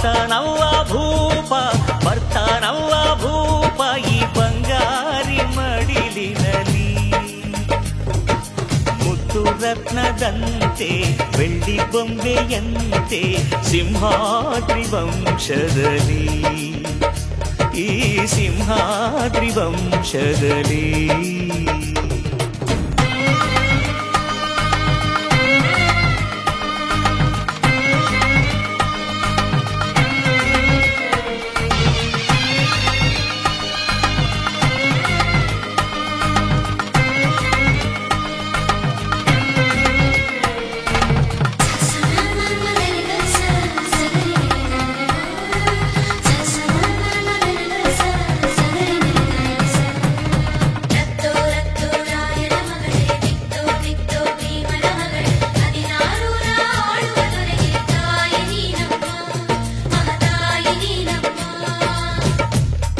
ಬರ್ತಾನವ್ವ ಭೂಪ ಬರ್ತಾನವ್ವ ಭೂಪ ಈ ಬಂಗಾರಿ ಮಡಿಲಿನಲ್ಲಿ ಮುತ್ತು ರತ್ನದಂತೆ ಬೆಳ್ಳಿ ಬೊಂಬೆಯಂತೆ ಸಿಂಹಾದ್ರಿ ವಂಶದಲ್ಲಿ ಈ ಸಿಂಹಾದ್ರಿ ವಂಶದಲ್ಲಿ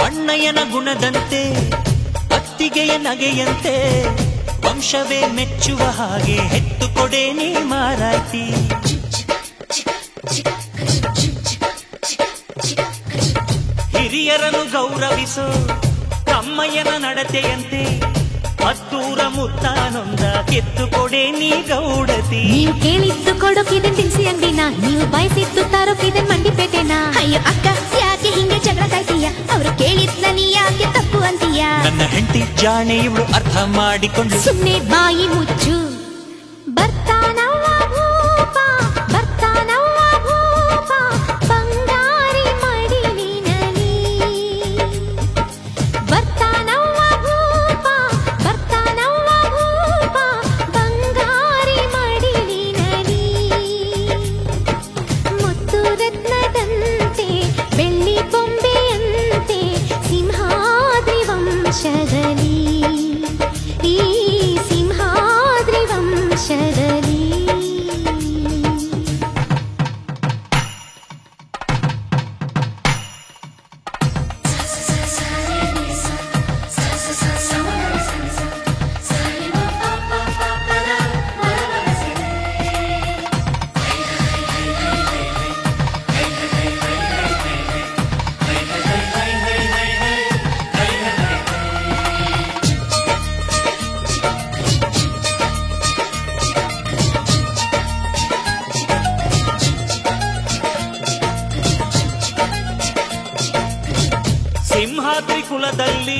ಅಣ್ಣಯ್ಯನ ಗುಣದಂತೆ ಅತ್ತಿಗೆಯ ನಗೆಯಂತೆ ವಂಶವೇ ಮೆಚ್ಚುವ ಹಾಗೆ ಹೆತ್ತು ಕೊಡೆ ನೀ ಮಾರಾಯ್ತಿ ಹಿರಿಯರನ್ನು ಗೌರವಿಸೋ ಕಮ್ಮಯ್ಯನ ನಡತೆಯಂತೆ ಹತ್ತೂರ ಮುತ್ತಾನೊಂದ ಕೆತ್ತು ಕೊಡೆ ನೀ ಗೌಡತಿ ನೀವು ಕೇಳಿದ್ದು ಕೊಡೋಕಿದೆ ತಿನ್ಸಿ ಅಂಗಡಿನ ನೀವು ಬಯಸಿದ್ದು ತರೋಕಿದೆ ಮಂಡಿಪೇಟೆನ ಅಯ್ಯೋ ಅಕ್ಕ ಯಾಕೆ ಹಿಂಗೆ ಜಗಳ ಕಾಯ್ತೀಯ ಅವರು ಕೇಳಿದ್ನ ನೀ ಯಾಕೆ ತಪ್ಪು ಅಂತೀಯ ನನ್ನ ಹೆಂಡತಿ ಜಾಣೆ ಇವಳು ಅರ್ಥ ಮಾಡಿಕೊಂಡು ಸುಮ್ನೆ ಬಾಯಿ ಮುಚ್ಚು ಬರ್ತಾನವ್ವ ಭೂಪ ಬರ್ತಾನವ್ವ ಭೂಪ ಬಂಗಾರಿ ಮಡಿಲಿನಲ್ಲಿ ಬರ್ತಾನವ್ವ ಭೂಪ ಬರ್ತಾನವ್ವ ಭೂಪ ಬಂಗಾರಿ ಮಡಿಲಿನಲ್ಲಿ ಮುತ್ತು ರತ್ನದಂತೆ ಬೆಳ್ಳಿ ಬೊಂಬೆಯಂತೆ ಸಿಂಹಾದ್ರಿ ವಂಶದಲ್ಲಿ ಈ ಸಿಂಹಾದ್ರಿ ವಂಶದಲ್ಲಿ ಸಿಂಹಾದ್ರಿ ಕುಲದಲ್ಲಿ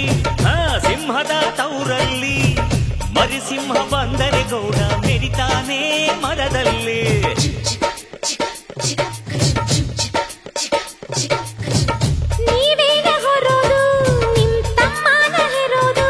ಸಿಂಹದ ತೌರಲ್ಲಿ ಮರಿಸಿಂಹ ಬಂದರೆ ಗೌಡ ಮೆರಿತಾನೆ ಮರದಲ್ಲಿ ನೀವೇಗ ಹೊರೋದು ನಿಮ್ ತಮ್ಮನ ಹೆರೋದು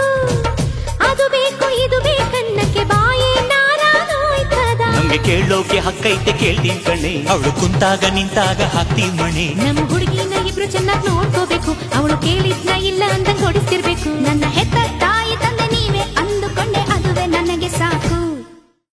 ಅದು ಬೇಕು ಇದು ಬೇಕನ್ನಕ್ಕೆ ಬಾಯೇ ನಾರಾನೋಯ್ತದ ನಮ್ಗೆ ಕೇಳೋಕೆ ಹಕ್ಕೈತೆ ಕೇಳ್ತೀನಿ ಕಣೆ ಅವಳು ಕುಂತಾಗ ನಿಂತಾಗ ಹಾಕ್ತೀವಿ ಮಣೆ ನಮ್ ಹುಡುಗಿನ ಇಬ್ರು ಚೆನ್ನಾಗಿ ನೋಡ್ಕೋಬೇಕು ಅವಳು ಕೇಳಿದ್ನ ಇಲ್ಲ ಅಂತ ಕೊಡಿಸ್ತಿರ್ಬೇಕು ನನ್ನ ಹೆತ್ತ